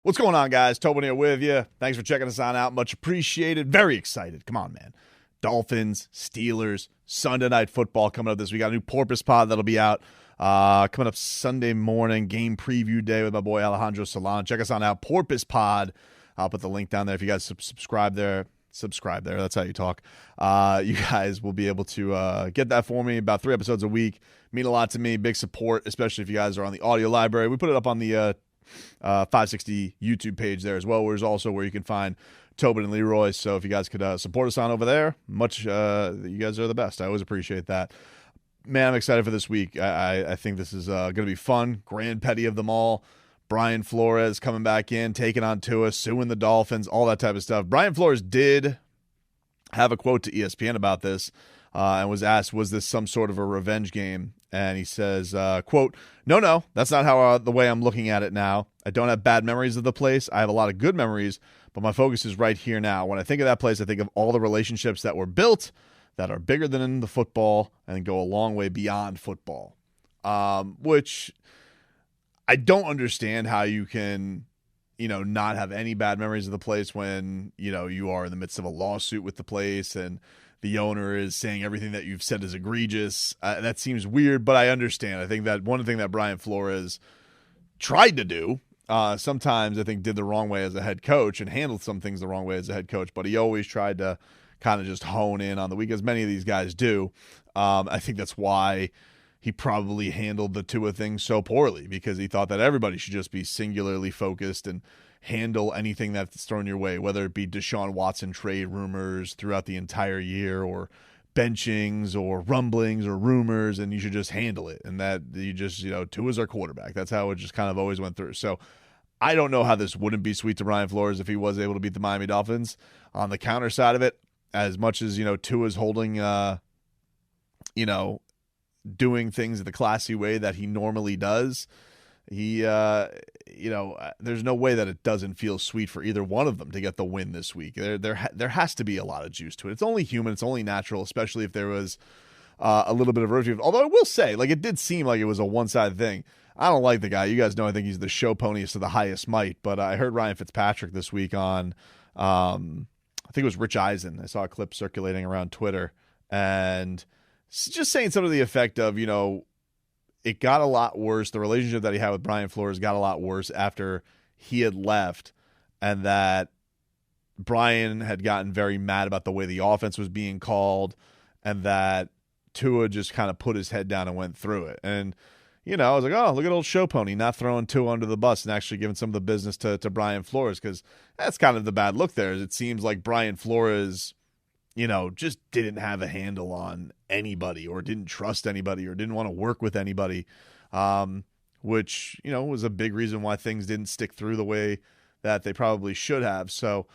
What's going on, guys? Tobin here with you. Thanks for checking us on out. Much appreciated. Very excited. Come on, man. Dolphins, Steelers, Sunday Night Football coming up this week. Got a new Porpoise pod that'll be out coming up Sunday morning. Game preview day with my boy Alejandro Salon. Check us on out. Porpoise pod. I'll put the link down there if you guys subscribe there. Subscribe there. That's how you talk. You guys will be able to get that for me. About 3 episodes a week. Mean a lot to me. Big support, especially if you guys are on the audio library. We put it up on the 560 YouTube page there as well, whereas also where you can find Tobin and Leroy. So if you guys could support us on over there, you guys are the best. I always appreciate that. Man, I'm excited for this week. I think this is going to be fun. Grand petty of them all. Brian Flores coming back in, taking on Tua, suing the Dolphins, all that type of stuff. Brian Flores did have a quote to ESPN about this and was asked, was this some sort of a revenge game? And he says, quote, no, that's not how the way I'm looking at it now. I don't have bad memories of the place. I have a lot of good memories, but my focus is right here now. When I think of that place, I think of all the relationships that were built that are bigger than the football and go a long way beyond football, which I don't understand how you can, not have any bad memories of the place when, you are in the midst of a lawsuit with the place and the owner is saying everything that you've said is egregious. That seems weird, but I understand. I think that one thing that Brian Flores tried to do, sometimes I think did the wrong way as a head coach and handled some things the wrong way as a head coach, but he always tried to kind of just hone in on the week, as many of these guys do. I think that's why he probably handled the Tua thing so poorly, because he thought that everybody should just be singularly focused and handle anything that's thrown your way, whether it be Deshaun Watson trade rumors throughout the entire year or benchings or rumblings or rumors, and you should just handle it. And that you just, Tua's our quarterback. That's how it just kind of always went through. So I don't know how this wouldn't be sweet to Brian Flores if he was able to beat the Miami Dolphins. On the counter side of it, as much as, Tua's holding, doing things the classy way that he normally does, he, there's no way that it doesn't feel sweet for either one of them to get the win this week. There has to be a lot of juice to it. It's only human. It's only natural, especially if there was a little bit of review. Although I will say, it did seem like it was a one-sided thing. I don't like the guy. You guys know I think he's the show poniest to the highest might. But I heard Ryan Fitzpatrick this week on, I think it was Rich Eisen. I saw a clip circulating around Twitter and just saying something to the effect of, it got a lot worse. The relationship that he had with Brian Flores got a lot worse after he had left, and that Brian had gotten very mad about the way the offense was being called, and that Tua just kind of put his head down and went through it. And, I was like, oh, look at old show pony not throwing Tua under the bus and actually giving some of the business to Brian Flores, because that's kind of the bad look there. Is it seems like Brian Flores, just didn't have a handle on anybody or didn't trust anybody or didn't want to work with anybody, which, was a big reason why things didn't stick through the way that they probably should have. So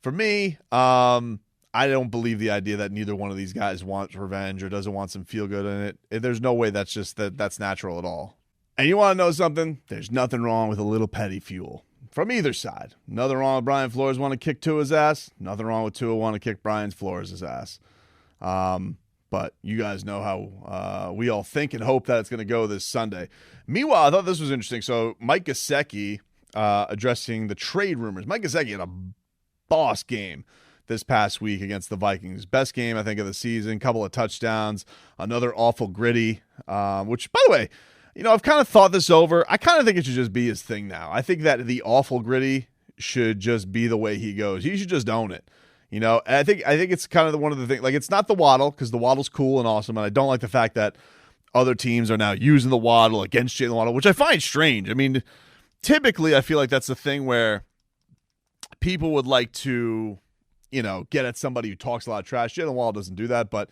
for me, I don't believe the idea that neither one of these guys wants revenge or doesn't want some feel good in it. There's no way that's natural at all. And you want to know something? There's nothing wrong with a little petty fuel from either side. Nothing wrong with Brian Flores want to kick Tua's ass. Nothing wrong with Tua want to kick Brian Flores' ass. But you guys know how we all think and hope that it's going to go this Sunday. Meanwhile, I thought this was interesting. So Mike Gesicki addressing the trade rumors. Mike Gesicki had a boss game this past week against the Vikings. Best game, I think, of the season. Couple of touchdowns. Another awful gritty, which, by the way, I've kind of thought this over. I kind of think it should just be his thing now. I think that the awful gritty should just be the way he goes. He should just own it. And I think it's kind of one of the things. It's not the Waddle, because the Waddle's cool and awesome, and I don't like the fact that other teams are now using the Waddle against Jalen Waddle, which I find strange. I mean, typically I feel like that's the thing where people would like to, get at somebody who talks a lot of trash. Jalen Waddle doesn't do that, but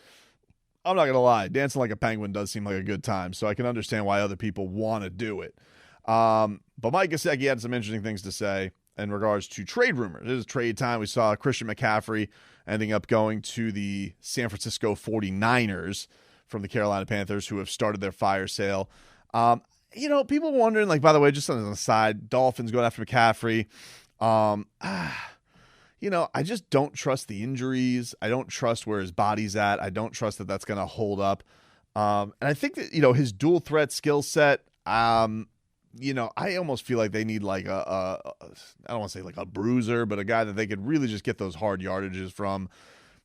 I'm not going to lie. Dancing like a penguin does seem like a good time, so I can understand why other people want to do it. But Mike Gesicki had some interesting things to say in regards to trade rumors. It is trade time. We saw Christian McCaffrey ending up going to the San Francisco 49ers from the Carolina Panthers, who have started their fire sale. People wondering, by the way, just on the side, Dolphins going after McCaffrey. I just don't trust the injuries. I don't trust where his body's at. I don't trust that that's going to hold up. And I think that, his dual threat skill set, I almost feel like they need like I don't want to say like a bruiser, but a guy that they could really just get those hard yardages from.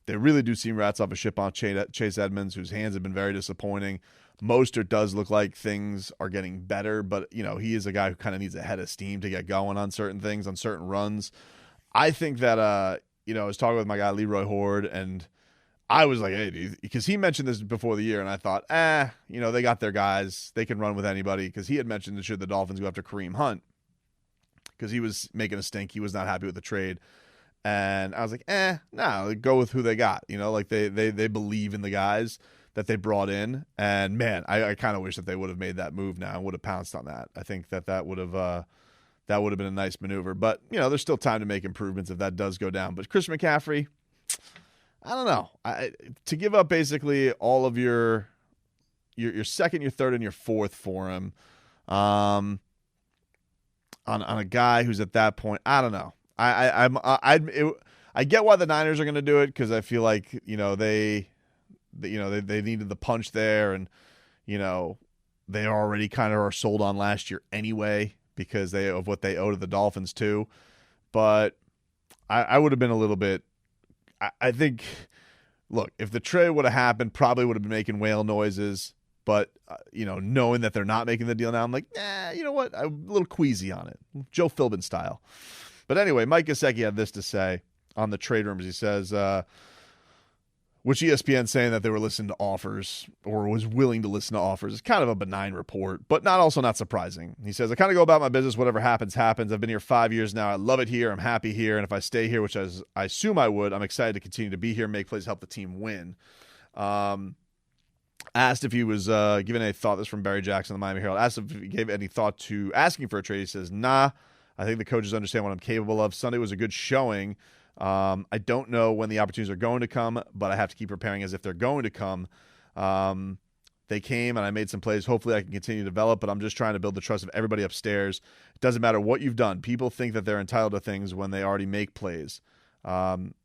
They really do seem rats off a ship on Chase Edmonds, whose hands have been very disappointing. Mostert does look like things are getting better, but, he is a guy who kind of needs a head of steam to get going on certain things, on certain runs. I think that, I was talking with my guy Leroy Horde, and I was like, hey, dude, because he mentioned this before the year, and I thought, they got their guys. They can run with anybody, because he had mentioned that should the Dolphins go after Kareem Hunt, because he was making a stink. He was not happy with the trade. And I was like, no, go with who they got. They believe in the guys that they brought in. And, man, I kind of wish that they would have made that move now and would have pounced on that. I think that would have been a nice maneuver. But, there's still time to make improvements if that does go down. But Christian McCaffrey, I don't know. To give up basically all of your second, your third, and your fourth for him on a guy who's at that point, I don't know. I get why the Niners are going to do it, because I feel like they needed the punch there, and they already kind of are sold on last year anyway because of what they owe to the Dolphins too. But I would have been a little bit. I think, look, if the trade would have happened, probably would have been making whale noises. But knowing that they're not making the deal now, I'm like, you know what? I'm a little queasy on it, Joe Philbin style. But anyway, Mike Gesicki had this to say on the trade rumors. He says, which ESPN saying that they were listening to offers, or was willing to listen to offers. It's kind of a benign report, but not surprising. He says, I kind of go about my business. Whatever happens, happens. I've been here 5 years now. I love it here. I'm happy here. And if I stay here, which I assume I would, I'm excited to continue to be here, make plays, help the team win. Asked if he was giving any thought, this from Barry Jackson, the Miami Herald, asked if he gave any thought to asking for a trade. He says, nah. I think the coaches understand what I'm capable of. Sunday was a good showing. I don't know when the opportunities are going to come, but I have to keep preparing as if they're going to come. They came, and I made some plays. Hopefully I can continue to develop, but I'm just trying to build the trust of everybody upstairs. It doesn't matter what you've done. People think that they're entitled to things when they already make plays. And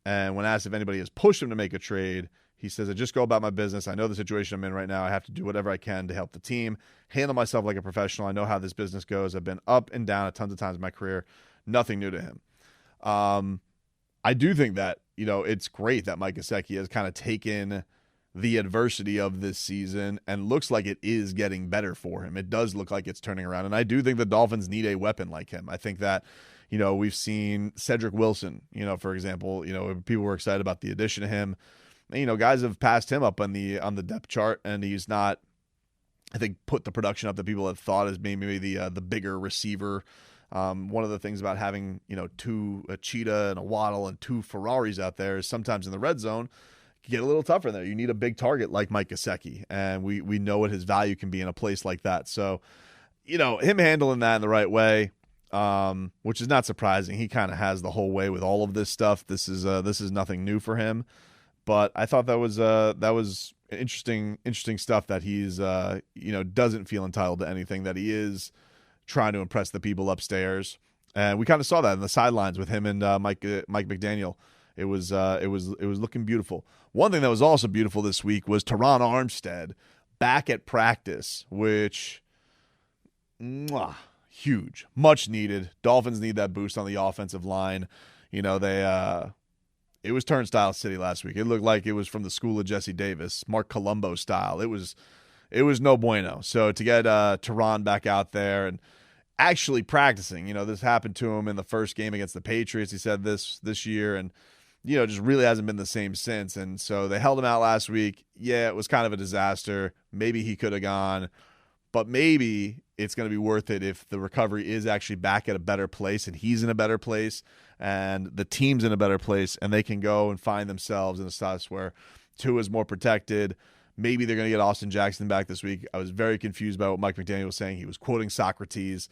when asked if anybody has pushed him to make a trade, he says, I just go about my business. I know the situation I'm in right now. I have to do whatever I can to help the team, handle myself like a professional. I know how this business goes. I've been up and down tons of times in my career. Nothing new to him. I do think that, it's great that Mike Gesicki has kind of taken the adversity of this season and looks like it is getting better for him. It does look like it's turning around. And I do think the Dolphins need a weapon like him. I think that, we've seen Cedric Wilson, for example, people were excited about the addition of him. Guys have passed him up on the depth chart, and he's not, I think, put the production up that people have thought as maybe the bigger receiver. One of the things about having, a Cheetah and a Waddle and two Ferraris out there is sometimes in the red zone, it can get a little tougher in there. You need a big target like Mike Gesicki, and we know what his value can be in a place like that. So, him handling that in the right way, which is not surprising. He kind of has the whole way with all of this stuff. This is nothing new for him. But I thought that was interesting stuff, that he's doesn't feel entitled to anything, that he is trying to impress the people upstairs, and we kind of saw that in the sidelines with him and Mike McDaniel. It was looking beautiful. One thing that was also beautiful this week was Terron Armstead back at practice, which huge, much needed. Dolphins need that boost on the offensive line. It was Turnstile City last week. It looked like it was from the school of Jesse Davis, Mark Colombo style. It was no bueno. So to get Terron back out there and actually practicing, this happened to him in the first game against the Patriots. He said this year, and just really hasn't been the same since. And so they held him out last week. Yeah, it was kind of a disaster. Maybe he could have gone, but maybe it's going to be worth it if the recovery is actually back at a better place, and he's in a better place, and the team's in a better place, and they can go and find themselves in a status where Tua is more protected. Maybe they're going to get Austin Jackson back this week. I was very confused by what Mike McDaniel was saying. He was quoting Socrates,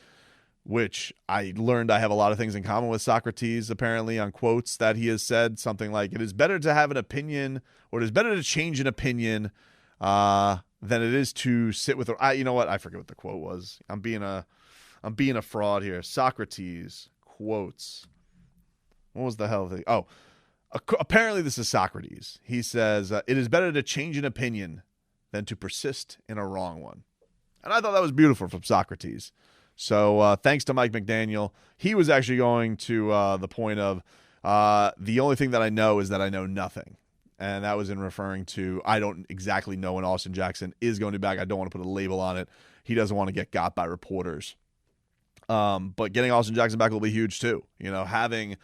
which I learned I have a lot of things in common with Socrates, apparently, on quotes that he has said. Something like, it is better to have an opinion, or it is better to change an opinion than it is to sit with you know what? I forget what the quote was. I'm being a fraud here. Socrates quotes. What was the hell thing? Oh, apparently this is Socrates. He says, it is better to change an opinion than to persist in a wrong one. And I thought that was beautiful from Socrates. So thanks to Mike McDaniel. He was actually going to the point of the only thing that I know is that I know nothing. And that was in referring to I don't exactly know when Austin Jackson is going to be back. I don't want to put a label on it. He doesn't want to get got by reporters. But getting Austin Jackson back will be huge too. Having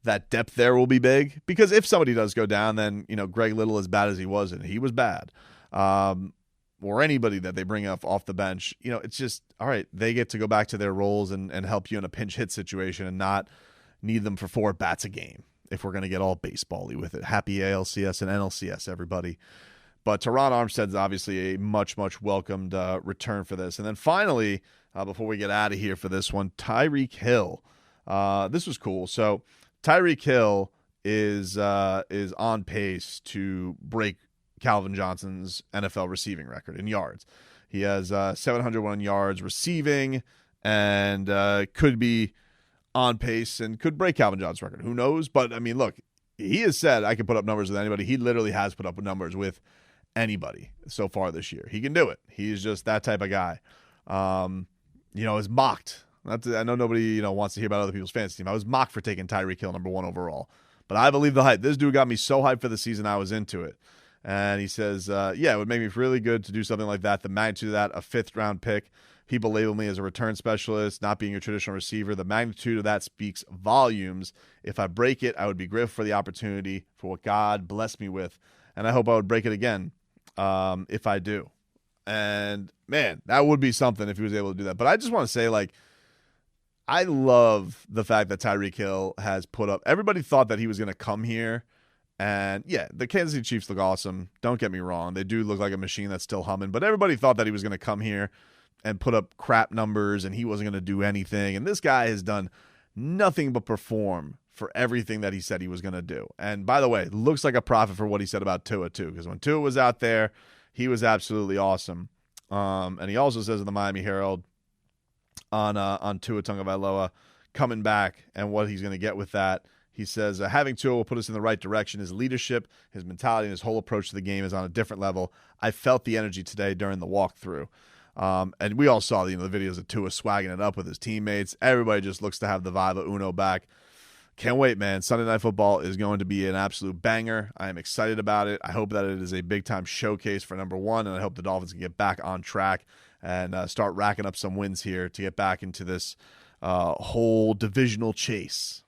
that depth there will be big, because if somebody does go down, then, Greg Little, as bad as he was, and he was bad, or anybody that they bring up off the bench, it's just, all right, they get to go back to their roles and help you in a pinch hit situation and not need them for 4 bats a game, if we're going to get all baseball-y with it. Happy ALCS and NLCS, everybody. But Terron Armstead's obviously a much, much welcomed return for this. And then finally, before we get out of here for this one, Tyreek Hill. This was cool. So Tyreek Hill is on pace to break Calvin Johnson's NFL receiving record in yards. He has 701 yards receiving and could be on pace and could break Calvin Johnson's record. Who knows? But, I mean, look, he has said I can put up numbers with anybody. He literally has put up numbers with anybody so far this year. He can do it. He's just that type of guy. Is mocked. I know nobody, wants to hear about other people's fantasy team. I was mocked for taking Tyreek Hill number 1 overall. But I believe the hype. This dude got me so hyped for the season I was into it. And he says, it would make me really good to do something like that. The magnitude of that, a 5th-round pick. People label me as a return specialist, not being a traditional receiver. The magnitude of that speaks volumes. If I break it, I would be grateful for the opportunity, for what God blessed me with. And I hope I would break it again if I do. And, man, that would be something if he was able to do that. But I just want to say, I love the fact that Tyreek Hill has put up – everybody thought that he was going to come here. And, yeah, the Kansas City Chiefs look awesome. Don't get me wrong. They do look like a machine that's still humming. But everybody thought that he was going to come here and put up crap numbers and he wasn't going to do anything. And this guy has done nothing but perform for everything that he said he was going to do. And, by the way, looks like a prophet for what he said about Tua, too. Because when Tua was out there, he was absolutely awesome. And he also says in the Miami Herald on Tua Tagovailoa coming back and what he's going to get with that. He says, having Tua will put us in the right direction. His leadership, his mentality, and his whole approach to the game is on a different level. I felt the energy today during the walkthrough. And we all saw the videos of Tua swagging it up with his teammates. Everybody just looks to have the vibe of Uno back. Can't wait, man. Sunday Night Football is going to be an absolute banger. I am excited about it. I hope that it is a big-time showcase for number 1, and I hope the Dolphins can get back on track and start racking up some wins here to get back into this whole divisional chase.